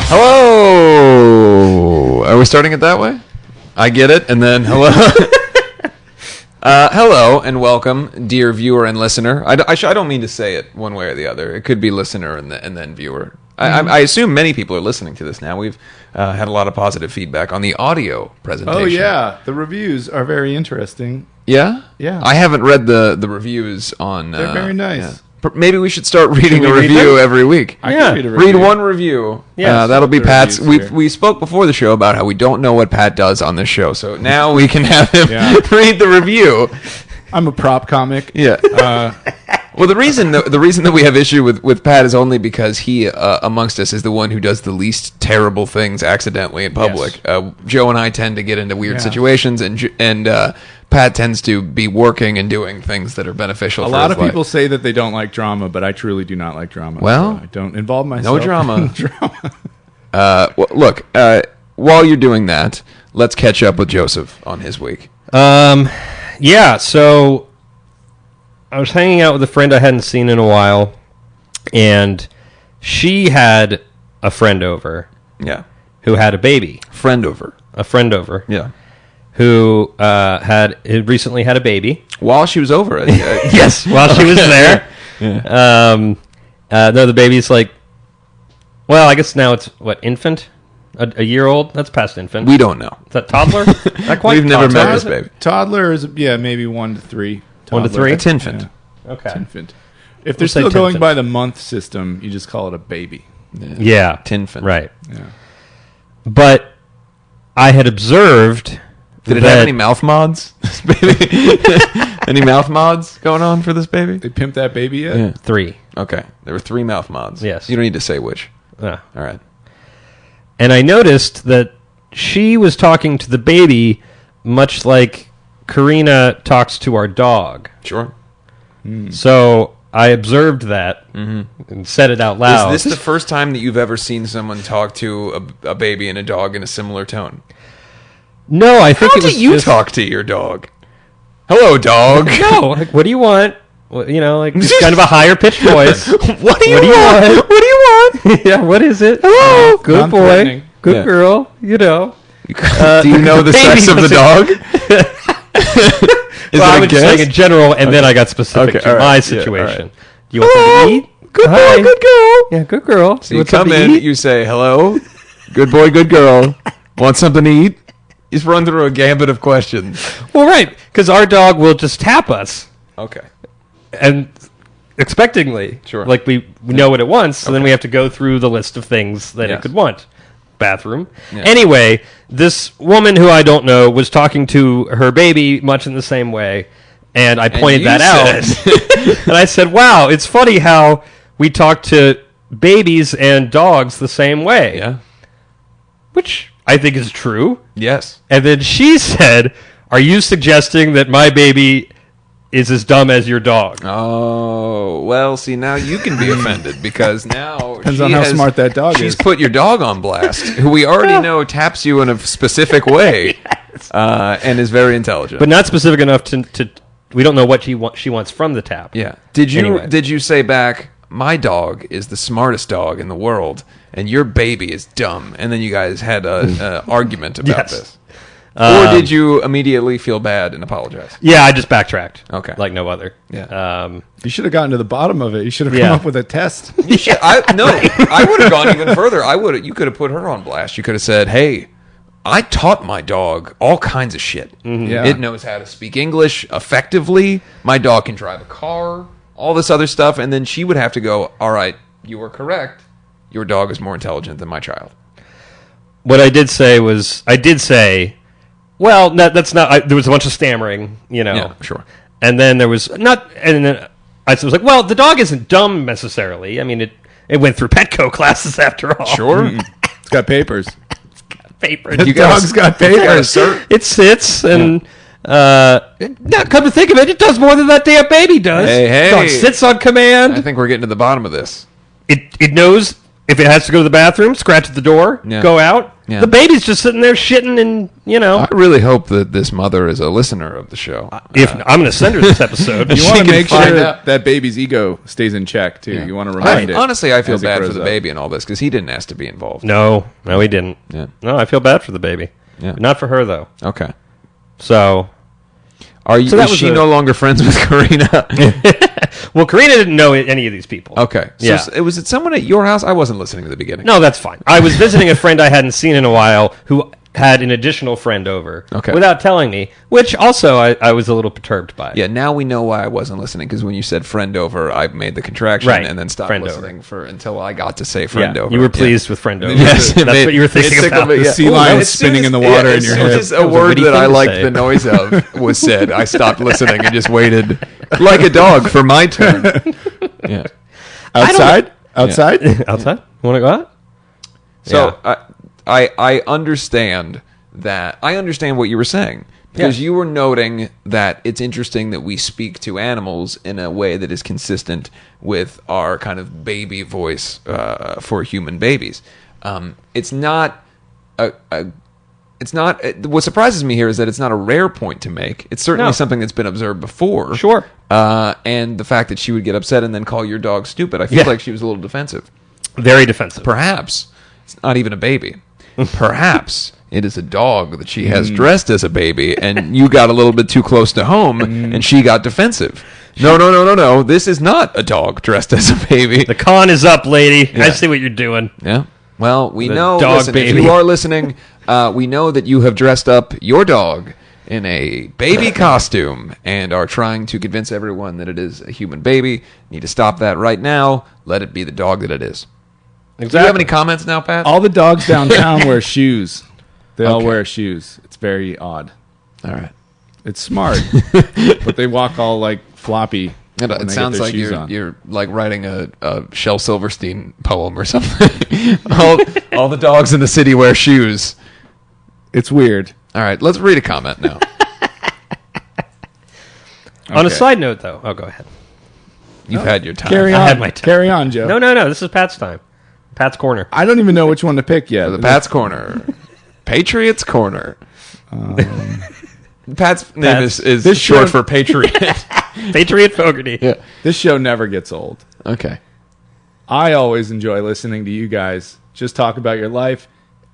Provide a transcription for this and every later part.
Hello! Are we starting it that way? I get it, and then hello. Hello, and welcome, dear viewer and listener. I don't mean to say it one way or the other. It could be listener and then viewer. I assume many people are listening to this now. We've had a lot of positive feedback on the audio presentation. Oh, yeah. The reviews are very interesting. Yeah? Yeah. I haven't read the reviews on... They're very nice. Yeah. Maybe we should start reading a read review them? every week. I can read a review. Read one review. Yeah, that'll be the Pat's. reviews We spoke before the show about how we don't know what Pat does on this show, so now we can have him Yeah. read the review. I'm a prop comic. Yeah. Well, the reason that we have issue with Pat is only because he, amongst us, is the one who does the least terrible things accidentally in public. Yes. Joe and I tend to get into weird Yeah. situations, and Pat tends to be working and doing things that are beneficial. A for lot his of people life. say that they don't like drama, but I truly do not like drama. Well, so I don't involve myself. no drama. in drama. Well, look, while you're doing that, let's catch up with Joseph on his week. Yeah, so I was hanging out with a friend I hadn't seen in a while, and she had a friend over Yeah. who had a baby. Friend over. A friend over Yeah. who had recently had a baby. While she was over it. Yes, while she was there. Yeah. No, the baby's like, well, I guess now it's, infant? A year old? That's past infant. We don't know. Is that toddler? Not quite We've never toddler, met is this it? baby. Toddler is, maybe 1 to 3. 1 to Toddler. 3? It's infant. Yeah. Okay. Infant. If they're We'll say still going tinfant. by the month system, you just call it a baby. Yeah. Tinfant. Right. Yeah. But I had observed... Did it have any mouth mods? This baby? Any mouth mods going on for this baby? They pimped that baby yet? Yeah. 3. Okay. There were 3 mouth mods. Yes. You don't need to say which. Yeah. All right. And I noticed that she was talking to the baby much like Karina talks to our dog. Sure. So I observed that and said it out loud. Is this the first time that you've ever seen someone talk to a baby and a dog in a similar tone? No, I think How it was do you just, talk to your dog? Hello, dog. No, like, what do you want? Well, like just kind of a higher pitched voice. What do you What do you want? want? What do you want? Yeah, what is it? Hello. Good boy, Non-threatening. good Yeah. girl. Do you know the baby sex of the doesn't- dog? Is Well, I it a was just saying guess? in general, and then I got specific Okay, to all right. my Yeah, situation. all right. Do you want something to eat? Good Hi. boy, good girl. Yeah, good girl. So you want come something to in, eat? you say, hello, good boy, good girl. Want something to eat? He's run through a gambit of questions. Well, right, because our dog will just tap us, Okay. and expectingly, Sure. like we know what it wants, so then we have to go through the list of things that Yes. it could want. Bathroom. Yeah. Anyway, this woman who I don't know was talking to her baby much in the same way, and I pointed you that out. said- And I said, wow, it's funny how we talk to babies and dogs the same way. Yeah. Which I think is true. Yes. And then she said, are you suggesting that my baby is as dumb as your dog? Oh, well, see, now you can be offended because now Depends on how smart that dog she's is. put your dog on blast, who we already know taps you in a specific way and is very intelligent. But not specific enough to we don't know what she wants from the tap. yeah. Did Anyway. you say back, my dog is the smartest dog in the world and your baby is dumb? And then you guys had a argument about Yes. this. Or did you immediately feel bad and apologize? Yeah, I just backtracked. Okay. Like no other. Yeah. You should have gotten to the bottom of it. You should have Yeah. come up with a test. I would have gone even further. You could have put her on blast. You could have said, "Hey, I taught my dog all kinds of shit. Yeah. It knows how to speak English effectively. My dog can drive a car, all this other stuff." And then she would have to go, "All right, you were correct. Your dog is more intelligent than my child." What I did say was, well, no, that's not. There was a bunch of stammering, Yeah, sure. And then there was not, and then I was like, well, the dog isn't dumb necessarily. I mean, it went through Petco classes after all. Sure. It's got papers. Paper. The You gotta- dog's got You gotta papers. cert- It sits and. Now, come to think of it, it does more than that damn baby does. Hey. Dog sits on command. I think we're getting to the bottom of this. It knows if it has to go to the bathroom, scratch at the door, Yeah. go out. Yeah. The baby's just sitting there shitting and, I really hope that this mother is a listener of the show. if I'm going to send her this episode. You She want to can make sure find out. that baby's ego stays in check, too. Yeah. You want to remind it. Honestly, I feel as it bad for grows the up. baby and all this because he didn't ask to be involved. No, he didn't. Yeah. No, I feel bad for the baby. Yeah. Not for her, though. Okay. So, Are you? So that Is was she a- no longer friends with Karina? well, Karina didn't know any of these people. Okay. So Yeah. was it someone at your house? I wasn't listening to the beginning. No, that's fine. I was visiting a friend I hadn't seen in a while who had an additional friend over Okay. without telling me, which also I was a little perturbed by. Yeah. Now we know why I wasn't listening because when you said friend over, I made the contraction Right. and then stopped Friend listening until I got to say friend Yeah, over. you were Yeah. pleased with friend over. Yes, it that's made- what you were it thinking tickled about. me, The yeah. sea Ooh, lion as soon spinning as- in the water yeah, in your as soon head. as That a was a word witty that I thing to liked say. the noise of was said, I stopped listening and just waited like a dog for my turn. Yeah. Outside? Outside? Outside? You want to go out? So I understand that. I understand what you were saying because Yeah. you were noting that it's interesting that we speak to animals in a way that is consistent with our kind of baby voice for human babies. It's not it's not. What surprises me here is that it's not a rare point to make. It's certainly No. something that's been observed before. Sure. And the fact that she would get upset and then call your dog stupid, I feel Yeah. like she was a little defensive. Very defensive. Perhaps it's not even a baby. Perhaps it is a dog that she has dressed as a baby, and you got a little bit too close to home, and she got defensive. No. This is not a dog dressed as a baby. The con is up, lady. I Yeah. see what you're doing. Yeah. Well, we The know. dog Listen, if baby. you are listening, we know that you have dressed up your dog in a baby costume and are trying to convince everyone that it is a human baby. Need to stop that right now. Let it be the dog that it is. Do you have any comments now, Pat? All the dogs downtown wear shoes. They all Okay. wear shoes. It's very odd. All right. It's smart. But they walk all like floppy. when they It get sounds their like shoes you're on. you're like writing a Shel Silverstein poem or something. all the dogs in the city wear shoes. It's weird. All right, let's read a comment now. On a Okay. side note, though. Oh, go ahead. You've had your time. Carry I on. had my time. Carry on, Joe. No. This is Pat's time. Pat's corner. I don't even know which one to pick yet. The Pat's Corner. Patriots Corner. Pat's name Pat's- is This short show- for Patriot. Patriot Fogarty. Yeah. This show never gets old. Okay. I always enjoy listening to you guys just talk about your life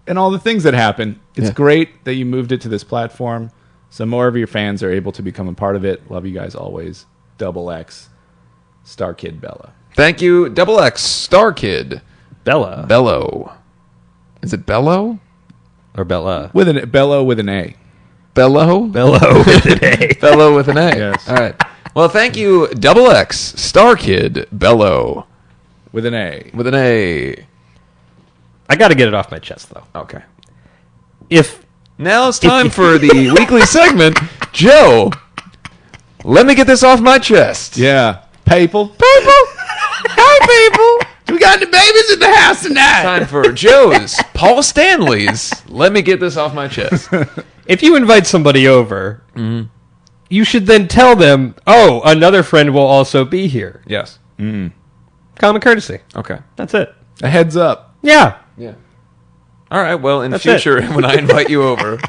and all the things that happen. It's Yeah. great that you moved it to this platform so more of your fans are able to become a part of it. Love you guys always. Double X, Star Kid Bella. Thank you, Double X Star Kid Bella. Bello. Is it Bello? Or Bella. With an Bello with an A. Bello? Bello with an A. Bello with an A. Yes. All right. Well, thank you, Double X Star Kid Bello With an A. with an A. I got to get it off my chest, though. Okay. If Now it's time for the weekly segment. Joe, let me get this off my chest. Yeah. People. People. Hi, people. We got the babies in the house tonight. Time for Joe's, Paul Stanley's. Let me get this off my chest. if you invite somebody over, you should then tell them, oh, another friend will also be here. Yes. Common courtesy. Okay. That's it. A heads up. Yeah. Yeah. All right. Well, in That's future, when I invite you over,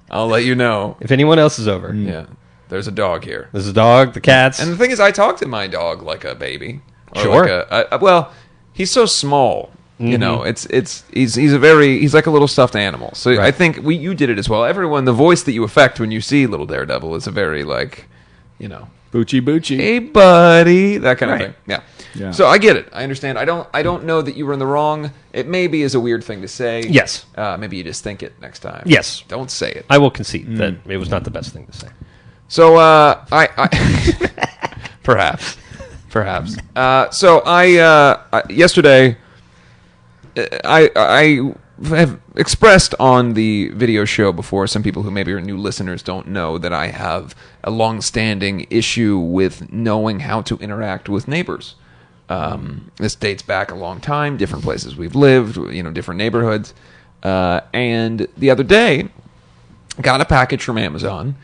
I'll let you know. If anyone else is over. Yeah. There's a dog here. There's a dog, the cats. And the thing is, I talk to my dog like a baby. Or Sure. Like well, he's so small. You know, he's like a little stuffed animal. So I think you did it as well. Everyone, the voice that you affect when you see Little Daredevil is a very Boochie Boochie. hey buddy, that kind of Right. thing. Yeah. Yeah. So I get it. I understand. I don't know that you were in the wrong. It maybe is a weird thing to say. Yes. Maybe you just think it next time. Yes. Don't say it. I will concede that it was not the best thing to say. So I perhaps. So I yesterday I have expressed on the video show before. Some people who maybe are new listeners don't know that I have a long-standing issue with knowing how to interact with neighbors. This dates back a long time, different places we've lived, different neighborhoods. And the other day, got a package from Amazon.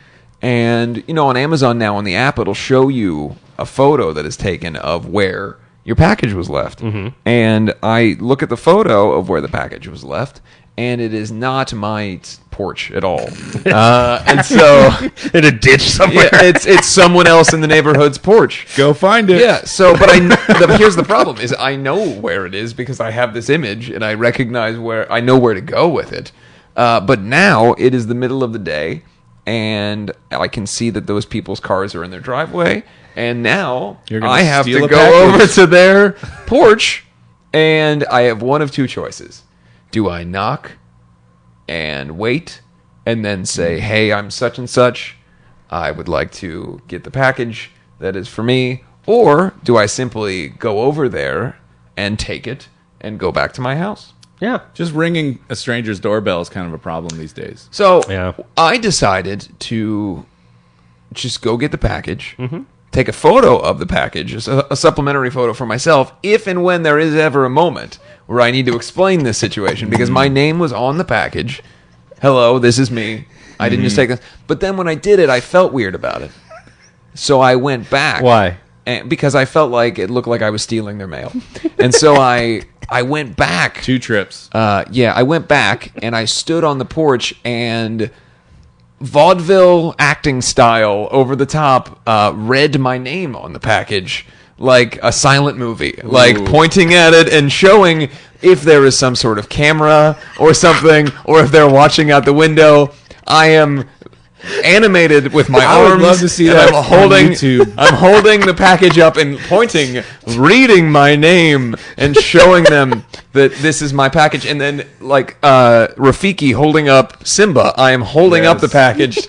And, on Amazon now on the app, it'll show you a photo that is taken of where your package was left. And I look at the photo of where the package was left, and it is not my porch at all. And so In a ditch somewhere. yeah, it's someone else in the neighborhood's porch. Go find it. Yeah. So, but here's the problem: is I know where it is because I have this image and I recognize I know where to go with it. But now it is the middle of the day, and I can see that those people's cars are in their driveway, and now You're gonna I have steal to a go package. over to their porch, and I have one of two choices: do I knock and wait, and then say, "Hey, I'm such and such. I would like to get the package that is for me," or do I simply go over there and take it and go back to my house? Yeah. Just ringing a stranger's doorbell is kind of a problem these days. So Yeah. I decided to just go get the package, take a photo of the package, a supplementary photo for myself, if and when there is ever a moment where I need to explain this situation, because my name was on the package. Hello, this is me. I didn't just take this. But then when I did it, I felt weird about it. So I went back. Why? Because I felt like it looked like I was stealing their mail. And so I went back. 2 trips. I went back and I stood on the porch and vaudeville acting style over the top read my name on the package like a silent movie, like pointing at it and showing if there is some sort of camera or something, or if they're watching out the window. I am animated with my I would arms. love to see and that I'm on holding, YouTube. I'm holding the package up and pointing, reading my name, and showing them that this is my package. And then, like Rafiki holding up Simba, I am holding up the Yes. package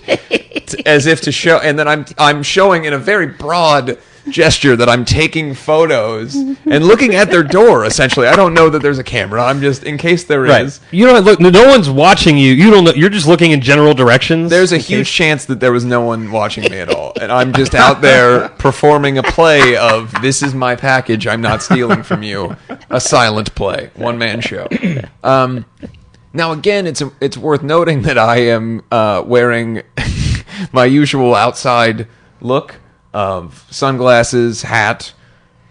as if to show. And then I'm showing in a very broad gesture that I'm taking photos and looking at their door. Essentially, I don't know that there's a camera. I'm just in case there is. Right. You know, look, no one's watching you. You don't know. You're just looking in general directions. There's a huge chance that there was no one watching me at all, and I'm just out there performing a play of "This is my package. I'm not stealing from you." A silent play, one-man show. Now, again, it's worth noting that I am wearing my usual outside look of sunglasses, hat.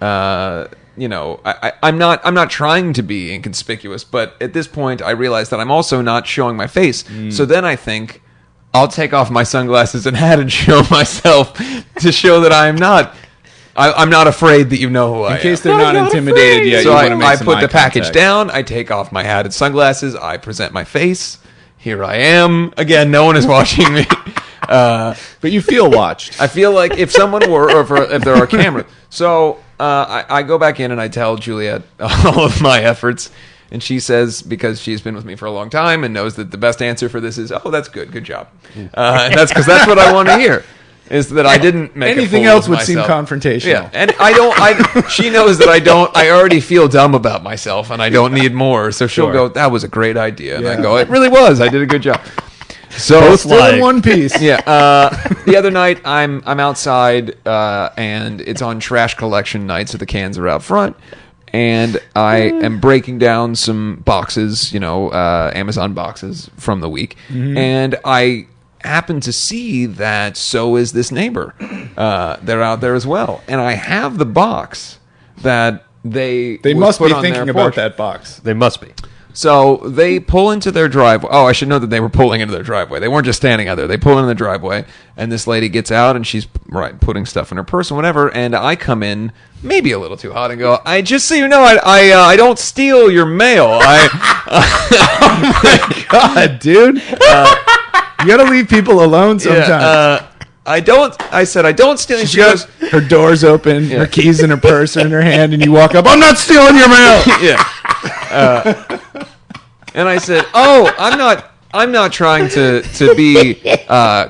I'm not trying to be inconspicuous, but at this point I realize that I'm also not showing my face. So then I think I'll take off my sunglasses and hat and show myself to show that I'm not afraid that you know who I am. In case they're not intimidated yet, So you want to make I some put eye the package contact. down, I take off my hat and sunglasses, I present my face. Here I am. Again, no one is watching me. But you feel watched. I feel like if someone were, or if there are cameras. So I go back in and I tell Juliet all of my efforts. And she says, because she's been with me for a long time and knows that the best answer for this is, "Oh, that's good. Good job." And that's because that's what I want to hear. Is that I didn't make Anything a fool else of would seem myself. confrontational. Yeah, and she knows that I already feel dumb about myself and I don't need more. So she'll Sure. go, "That was a great idea." And I Yeah. go, "It really was. I did a good job." So Both Still in Like- one piece. yeah, the other night I'm outside and it's on trash collection night, so the cans are out front, and I am breaking down some boxes, Amazon boxes from the week, and I happen to see that so is this neighbor. They're out there as well, and I have the box that they They would must put be on thinking their about porch. that box. They must be. So they pull into their driveway. Oh, I should know that they were pulling into their driveway. They weren't just standing out there. They pull into the driveway, and this lady gets out, and she's putting stuff in her purse and whatever. And I come in, maybe a little too hot, and go, "I just so you know, I don't steal your mail. God, dude. You gotta leave people alone sometimes. I don't." I said, "I don't steal." And she goes, Her door's open, her keys in her purse are in her hand, and you walk up, "I'm not stealing your mail." "Yeah." And I said, "Oh, I'm not trying to be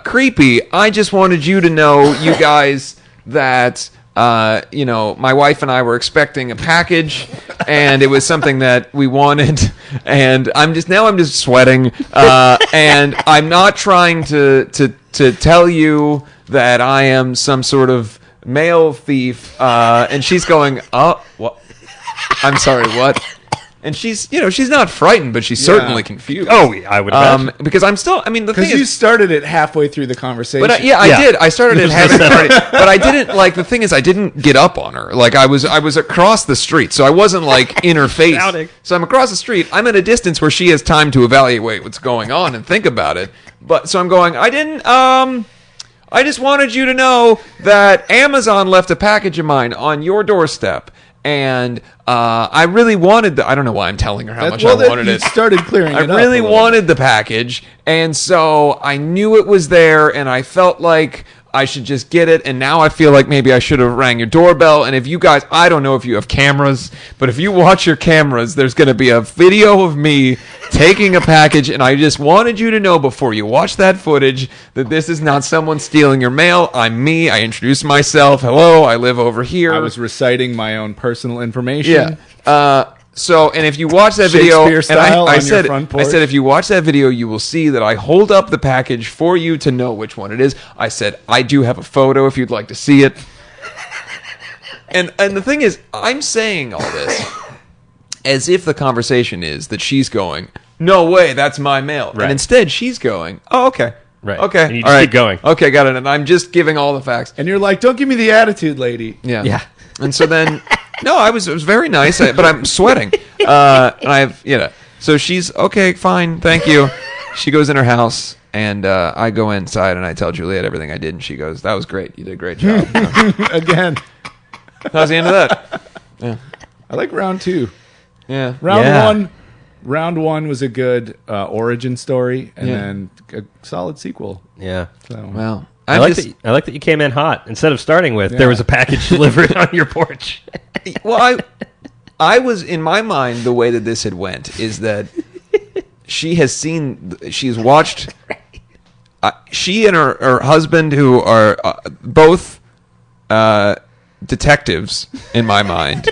creepy. I just wanted you to know, you guys, that my wife and I were expecting a package, and it was something that we wanted, and I'm just sweating, and I'm not trying to tell you that I am some sort of mail thief." And she's going, "Oh, what? I'm sorry, what?" And she's not frightened, but she's certainly confused. Oh, I would imagine. Because I'm still, I mean, the thing Because you is, started it halfway through the conversation. but I did. I started it having already, but I didn't like. The thing is, I didn't get up on her. Like I was across the street, so I wasn't like in her face. Shouting. So I'm across the street. I'm at a distance where she has time to evaluate what's going on and think about it. But so I'm going. I didn't. I just wanted you to know that Amazon left a package of mine on your doorstep. And I really wanted I don't know why I'm telling her how much I wanted it. Started clearing it up. I really wanted the package, and so I knew it was there, and I felt like I should just get it, and now I feel like maybe I should have rang your doorbell. And if you guys, I don't know if you have cameras, but if you watch your cameras, there's going to be a video of me taking a package, and I just wanted you to know before you watch that footage that this is not someone stealing your mail. I'm me. I introduced myself. Hello, I live over here. I was reciting my own personal information. Yeah. So, and if you watch that video, Shakespeare style and I on said, your front porch. I said, if you watch that video, you will see that I hold up the package for you to know which one it is. I said, I do have a photo if you'd like to see it. And the thing is, I'm saying all this as if the conversation is that she's going, no way, that's my mail. Right. And instead, she's going, oh, okay. Right. Okay. And you all just right. keep going. Okay, got it. And I'm just giving all the facts. And you're like, don't give me the attitude, lady. Yeah. Yeah. And so then, no, it was very nice, but I'm sweating. And I have, so she's, okay, fine, thank you. She goes in her house, and I go inside, and I tell Juliet everything I did, and she goes, that was great. You did a great job. Again. That was the end of that. Yeah. I like round 2. Yeah. Round one was a good origin story, and Yeah. then a solid sequel. Yeah. So. Well, I like that you came in hot. Instead of starting with, there was a package delivered on your porch. Well, I was, in my mind, the way that this had went is that she's watched, she and her husband, who are both detectives in my mind,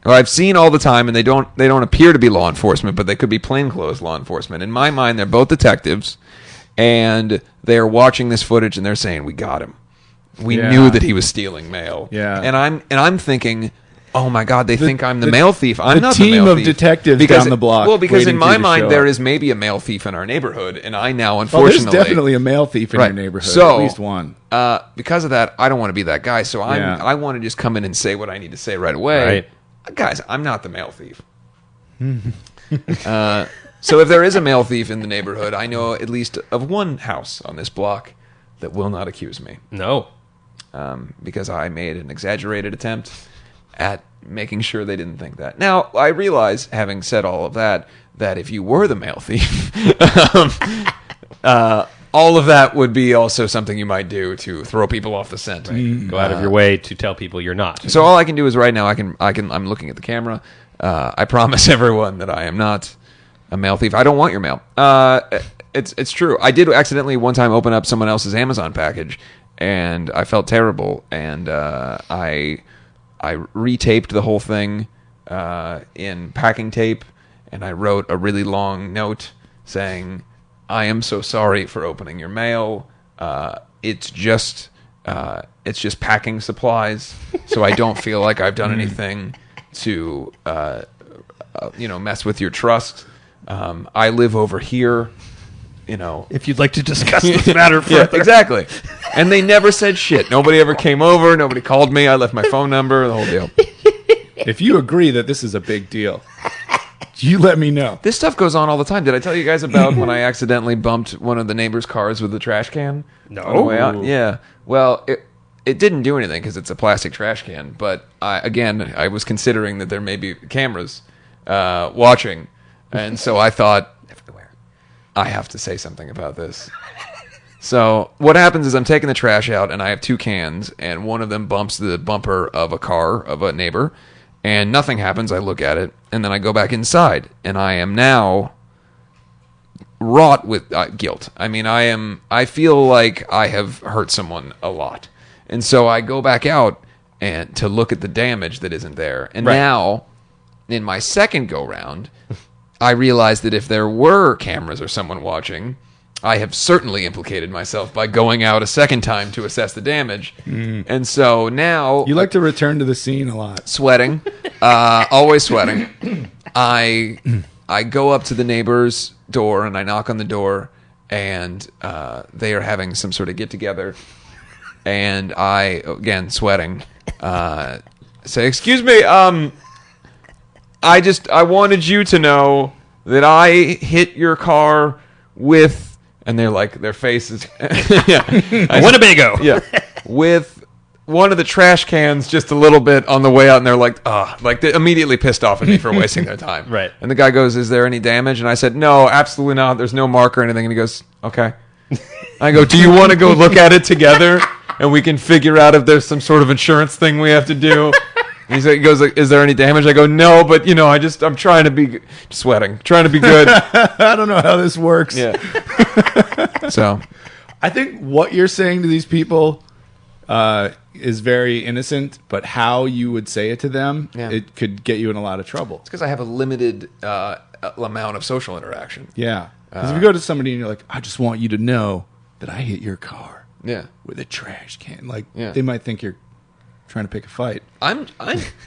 who I've seen all the time, and they don't appear to be law enforcement, but they could be plainclothes law enforcement. In my mind, they're both detectives, and they're watching this footage, and they're saying, we got him. We knew that he was stealing mail. Yeah. And I'm thinking, oh my God, they think I'm the mail thief. I'm not the team mail of thief. detectives down the block. Well, because in waiting for my you to mind show there up. is maybe a mail thief in our neighborhood, and I now Oh, unfortunately there's definitely a male thief in Right. your neighborhood. So, at least one. because of that, I don't want to be that guy. So Yeah. I want to just come in and say what I need to say right away. Right. Guys, I'm not the mail thief. So if there is a mail thief in the neighborhood, I know at least of one house on this block that will not accuse me. No. Because I made an exaggerated attempt at making sure they didn't think that. Now, I realize, having said all of that, that if you were the mail thief, all of that would be also something you might do to throw people off the scent. Go out of your way to tell people you're not. So all I can do is right now I'm looking at the camera. I promise everyone that I am not a mail thief. I don't want your mail. It's true. I did accidentally one time open up someone else's Amazon package, and I felt terrible. And I retaped the whole thing in packing tape, and I wrote a really long note saying, "I am so sorry for opening your mail. It's just packing supplies, so I don't feel like I've done anything to mess with your trust. I live over here, If you'd like to discuss this matter Yeah, further. exactly. And they never said shit. Nobody ever came over. Nobody called me. I left my phone number. The whole deal. If you agree that this is a big deal, you let me know. This stuff goes on all the time. Did I tell you guys about when I accidentally bumped one of the neighbor's cars with the trash can? No. On the way out? Yeah. Well, it didn't do anything because it's a plastic trash can. But I was considering that there may be cameras watching, and so I thought, I have to say something about this. So what happens is I'm taking the trash out, and I have two cans, and one of them bumps the bumper of a car of a neighbor, and nothing happens. I look at it, and then I go back inside, and I am now wrought with guilt. I mean, I feel like I have hurt someone a lot, and so I go back out and to look at the damage that isn't there, and Right. now in my second go round, I realized that if there were cameras or someone watching, I have certainly implicated myself by going out a second time to assess the damage. And so now... You like to return to the scene a lot. Sweating. Always sweating. I go up to the neighbor's door and I knock on the door, and they are having some sort of get-together. And I, again, sweating, say, "Excuse me, I wanted you to know that I hit your car with..." And they're like, their faces... yeah. Winnebago. Yeah. With one of the trash cans just a little bit on the way out, and they're like, they're immediately pissed off at me for wasting their time. Right. And the guy goes, "Is there any damage?" And I said, "No, absolutely not. There's no mark or anything." And he goes, "Okay." I go, "Do you want to go look at it together? And we can figure out if there's some sort of insurance thing we have to do." And he goes, "Is there any damage?" I go, "No, but I'm trying to be sweating, trying to be good." I don't know how this works. Yeah. So, I think what you're saying to these people is very innocent, but how you would say it to them, it could get you in a lot of trouble. it's because I have a limited amount of social interaction. Yeah. Because if you go to somebody and you're like, "I just want you to know that I hit your car Yeah. with a trash can," Yeah. they might think you're trying to pick a fight.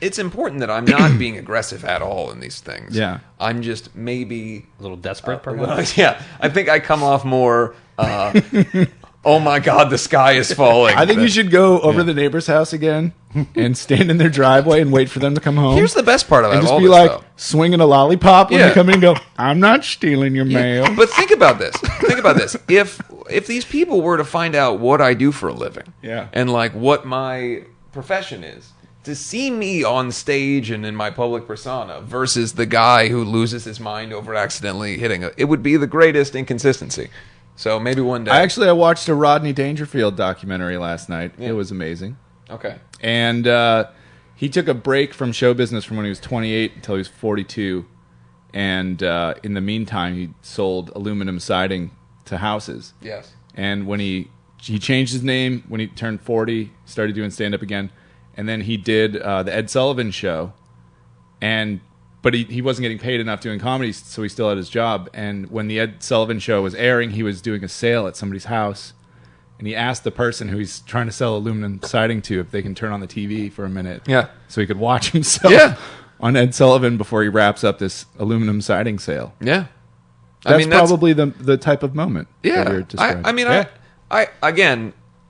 It's important that I'm not being aggressive at all in these things. Yeah. I'm just maybe A little desperate, perhaps. yeah. I think I come off more oh my God, the sky is falling. I think you should go over to the neighbor's house again and stand in their driveway and wait for them to come home. Here's the best part about and just all be this, like though. swinging a lollipop when Yeah. they come in and go, "I'm not stealing your mail." But think about this. Think about this. If these people were to find out what I do for a living, Yeah. and like what my profession is, to see me on stage and in my public persona versus the guy who loses his mind over accidentally hitting it would be the greatest inconsistency. So maybe one day. I watched a Rodney Dangerfield documentary last night. It was amazing. Okay. And he took a break from show business from when he was 28 until he was 42. And in the meantime, he sold aluminum siding to houses. Yes. And when he changed his name when he turned 40, started doing stand-up again. And then he did the Ed Sullivan Show. But he wasn't getting paid enough doing comedy, so he still had his job. And when the Ed Sullivan Show was airing, he was doing a sale at somebody's house. And he asked the person who he's trying to sell aluminum siding to if they can turn on the TV for a minute. Yeah. So he could watch himself on Ed Sullivan before he wraps up this aluminum siding sale. Yeah. That's probably the type of moment. that you're describing.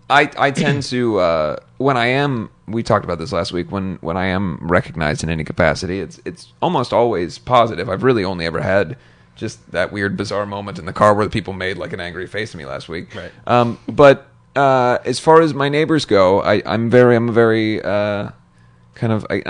I tend to when I am. We talked about this last week. When I am recognized in any capacity, it's almost always positive. I've really only ever had just that weird, bizarre moment in the car where the people made like an angry face at me last week. Right. But as far as my neighbors go, I'm very I'm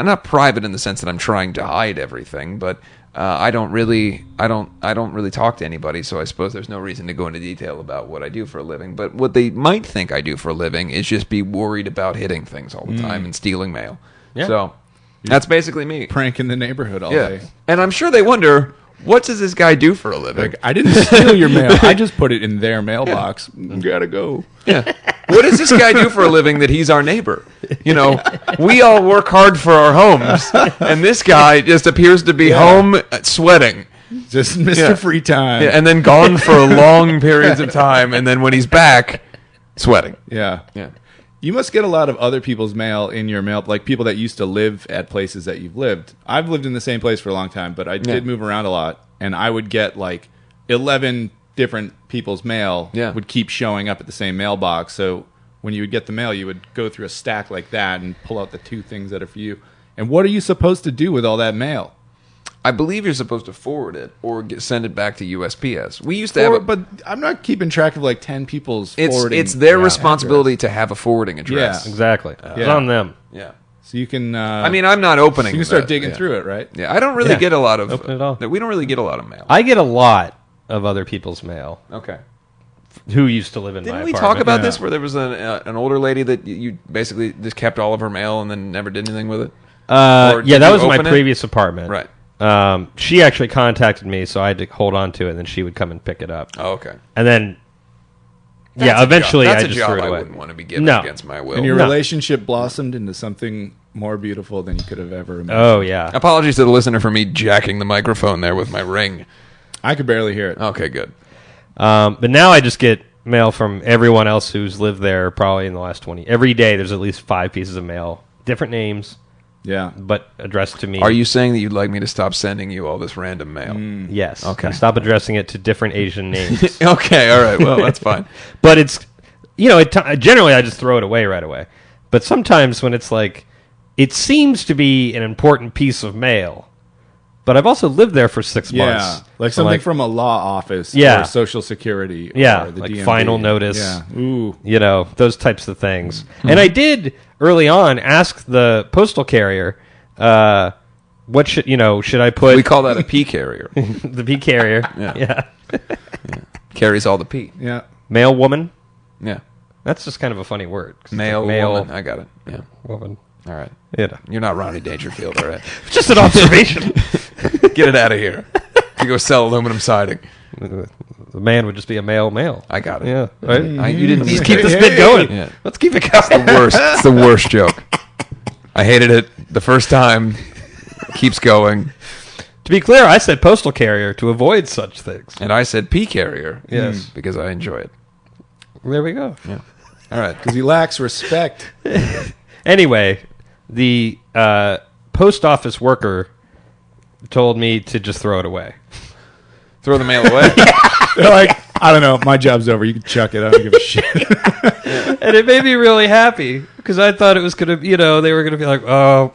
not private in the sense that I'm trying to hide everything, but I don't really talk to anybody, so I suppose there's no reason to go into detail about what I do for a living. But what they might think I do for a living is just be worried about hitting things all the time and stealing mail. Yeah. So that's basically me. Pranking the neighborhood all day. And I'm sure they wonder, what does this guy do for a living? Like, I didn't steal your mail. I just put it in their mailbox. Gotta go. Yeah. What does this guy do for a living that he's our neighbor? We all work hard for our homes, and this guy just appears to be home sweating. Just Mr. Free Time. Yeah, and then gone for long periods of time, and then when he's back, sweating. Yeah. Yeah. You must get a lot of other people's mail in your mail, like people that used to live at places that you've lived. I've lived in the same place for a long time, but I did move around a lot, and I would get like 11 different people's mail would keep showing up at the same mailbox. So when you would get the mail, you would go through a stack like that and pull out the two things that are for you. And what are you supposed to do with all that mail? I believe you're supposed to forward it or send it back to USPS. We used to have But I'm not keeping track of like 10 people's forwarding. It's their responsibility to have a forwarding address. Yeah. Exactly. It's on them. Yeah. So you can... I mean, I'm not opening you can start that. digging through it, right? Yeah, I don't really get a lot of... Open it all. We don't really get a lot of mail. I get a lot of other people's mail Okay. who used to live in Didn't my we apartment. talk about this where there was an older lady that you basically just kept all of her mail and then never did anything with it? Or Yeah, did that you was my open it? previous apartment. Right. She actually contacted me, so I had to hold on to it, and then she would come and pick it up. Oh, okay. And then, That's a eventually job. That's I a just job threw it I away. wouldn't want to be given No. against my will. And your No. relationship blossomed into something more beautiful than you could have ever imagined. Oh, yeah. Apologies to the listener for me jacking the microphone there with my ring. I could barely hear it. Okay, good. But now I just get mail from everyone else who's lived there probably in the last 20. Every day there's at least 5 pieces of mail, different names, Yeah. but addressed to me. Are you saying that you'd like me to stop sending you all this random mail? Yes. Okay. And stop addressing it to different Asian names. Okay, all right. Well, that's fine. But it's, generally I just throw it away right away. But sometimes when it's like, it seems to be an important piece of mail, but I've also lived there for 6 Yeah. months. Like So, something from a law office Yeah. or Social Security. Yeah, Or the like DMV. final notice. Yeah. Ooh. Those types of things. And I did early on ask the postal carrier, what should I put We call that a P carrier. the P carrier? Yeah. Carries all the P. Yeah. Mail woman. Yeah. That's just kind of a funny word. 'Cause it's Male, like male woman. I got it. Yeah. woman. All right. Yeah. You're not Ronnie Dangerfield, all right? Just an observation. Get it out of here. You go sell aluminum siding. The man would just be a male. I got it. Yeah. Right? You didn't Let's need keep to. this bit going. Yeah. Let's keep it going. The worst. It's the worst joke. I hated it the first time. Keeps going. To be clear, I said postal carrier to avoid such things. And I said P carrier. Yes. Because I enjoy it. There we go. Yeah. All right. Because he lacks respect. Anyway, the post office worker told me to just throw it away. Throw the mail away. They're like, I don't know. My job's over. You can chuck it. I don't give a shit. And it made me really happy because I thought it was going to, they were going to be like, oh,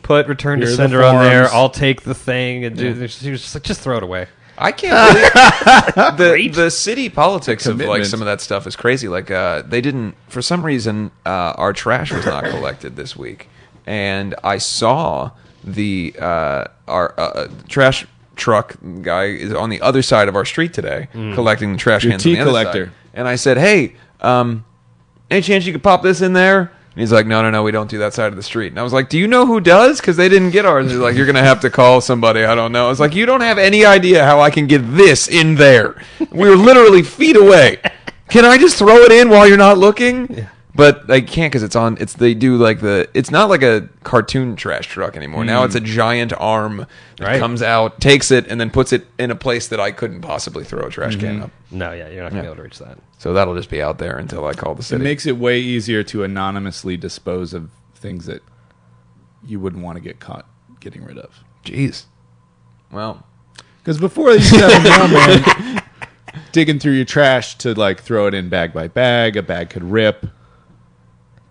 put return to Here are the sender on there. forms. I'll take the thing. And she was just like, just throw it away. I can't believe the city politics of like Commitment. some of that stuff is crazy. Like they didn't, for some reason, our trash was not collected this week, and I saw the our trash truck guy is on the other side of our street today collecting the trash Your cans. tea on the other collector. side. And I said, "Hey, any chance you could pop this in there?" And he's like, no, we don't do that side of the street. And I was like, do you know who does? Because they didn't get ours. He's like, you're going to have to call somebody. I don't know. I was like, you don't have any idea how I can get this in there. We were literally feet away. Can I just throw it in while you're not looking? Yeah. But I can't because they do like it's not like a cartoon trash truck anymore. Now it's a giant arm that comes out, takes it, and then puts it in a place that I couldn't possibly throw a trash can up. No, yeah, you're not going to be able to reach that. So that'll just be out there until I call the It city. makes it way easier to anonymously dispose of things that you wouldn't want to get caught getting rid of. Jeez. Well, Because before you used to have a mailman digging through your trash to like throw it in bag by bag. A bag could rip.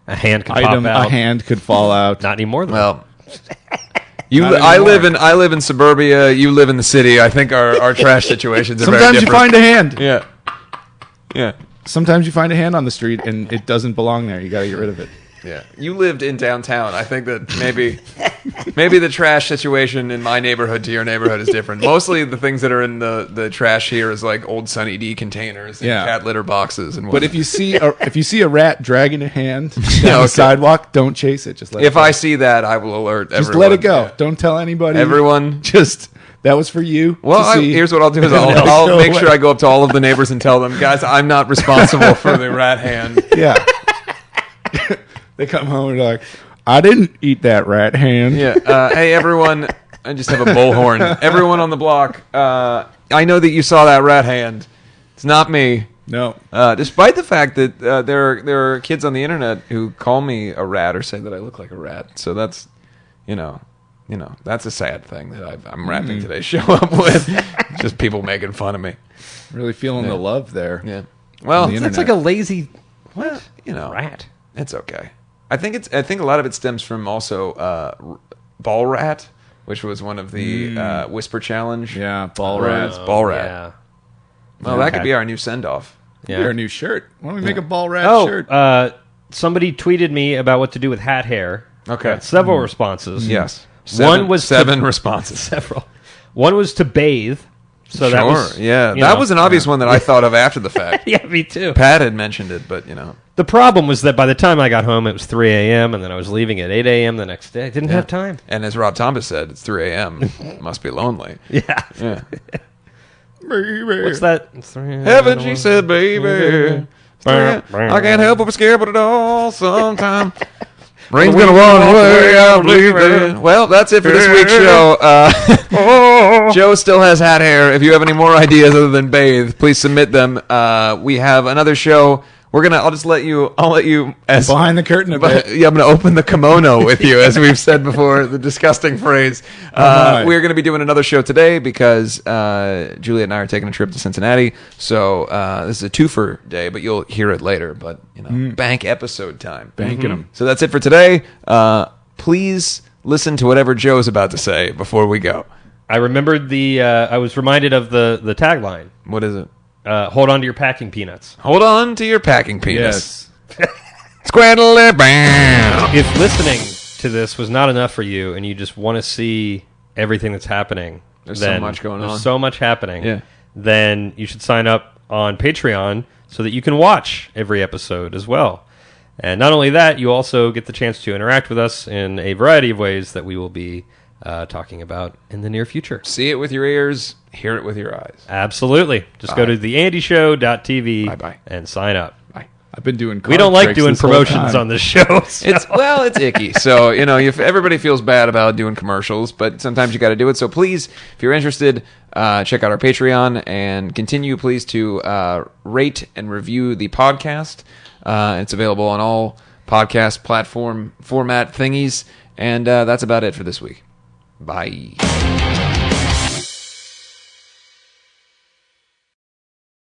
A hand can Item, pop out. a hand could fall out. Not anymore, though. well. Not I anymore. live in suburbia. You live in the city. I think our trash situations are very Sometimes you different. find a hand. Yeah. Yeah. Sometimes you find a hand on the street and it doesn't belong there. You got to get rid of it. Yeah. You lived in downtown. I think that maybe the trash situation in my neighborhood to your neighborhood is different. Mostly the things that are in the trash here is like old Sunny D containers and cat litter boxes and But whatnot. if you see a rat dragging a hand down okay. the sidewalk, don't chase it. Just let it if go. I see that, I will alert Just everyone. let it go. Yeah. Don't tell anybody. Everyone. Just that was for you. Well, to see. here's what I'll do is And then I'll go make away. sure I go up to all of the neighbors and tell them, guys, I'm not responsible for the rat hand. Yeah. They come home and they're like, I didn't eat that rat hand. Yeah. Hey, everyone. I just have a bullhorn. Everyone on the block. I know that you saw that rat hand. It's not me. No. Despite the fact that there are kids on the internet who call me a rat or say that I look like a rat. So that's, that's a sad thing that I'm wrapping today's show up with. Just people making fun of me. Really feeling the love there. Yeah. Well, The That's like a lazy well, rat. it's okay. I think a lot of it stems from also Ball Rat, which was one of the Whisper Challenge. Yeah, ball Rats. rat. Ball rat. Yeah. Well, that could Okay. be our new send-off. Yeah. Our new shirt. Why don't we make a ball rat Oh, shirt? somebody tweeted me about what to do with hat hair. Okay. Got several responses. Yes. One was seven responses. several. One was to bathe. So that was that was an obvious one that I thought of after the fact. Yeah, me too. Pat had mentioned it, but The problem was that by the time I got home, it was 3 a.m., and then I was leaving at 8 a.m. the next day. I didn't have time. And as Rob Thomas said, it's 3 a.m. Must be lonely. Yeah. Yeah. What's that? It's 3 a.m. Heaven, she said, baby. I can't help but be scared, but it all sometime. Rain's gonna run away, I believe it. Well, that's it for this week's show. Joe still has hat hair. If you have any more ideas other than bathe, please submit them. We have another show. I'll let you as Behind the curtain a bit. Yeah, I'm going to open the kimono with you, as we've said before, the disgusting phrase. We're going to be doing another show today because Juliet and I are taking a trip to Cincinnati. So this is a twofer day, but you'll hear it later. But, bank episode time. Banking them. So that's it for today. Please listen to whatever Joe's about to say before we go. I remembered I was reminded of the tagline. What is it? Hold on to your packing peanuts. Hold on to your packing penis. Yes. Squaddle it, bam. If listening to this was not enough for you and you just want to see everything that's happening, There's so much going on. There's so much happening. Yeah. Then you should sign up on Patreon so that you can watch every episode as well. And not only that, you also get the chance to interact with us in a variety of ways that we will be talking about in the near future. See it with your ears, hear it with your eyes. Absolutely. Just go to theandyshow.tv Bye-bye. and sign up. Bye. I've been doing. We don't like breaks doing this whole promotions time. on this show. So. It's icky. So, if everybody feels bad about doing commercials, but sometimes you got to do it. So please, if you're interested, check out our Patreon and continue, please, to rate and review the podcast. It's available on all podcast platform format thingies. And that's about it for this week. Bye.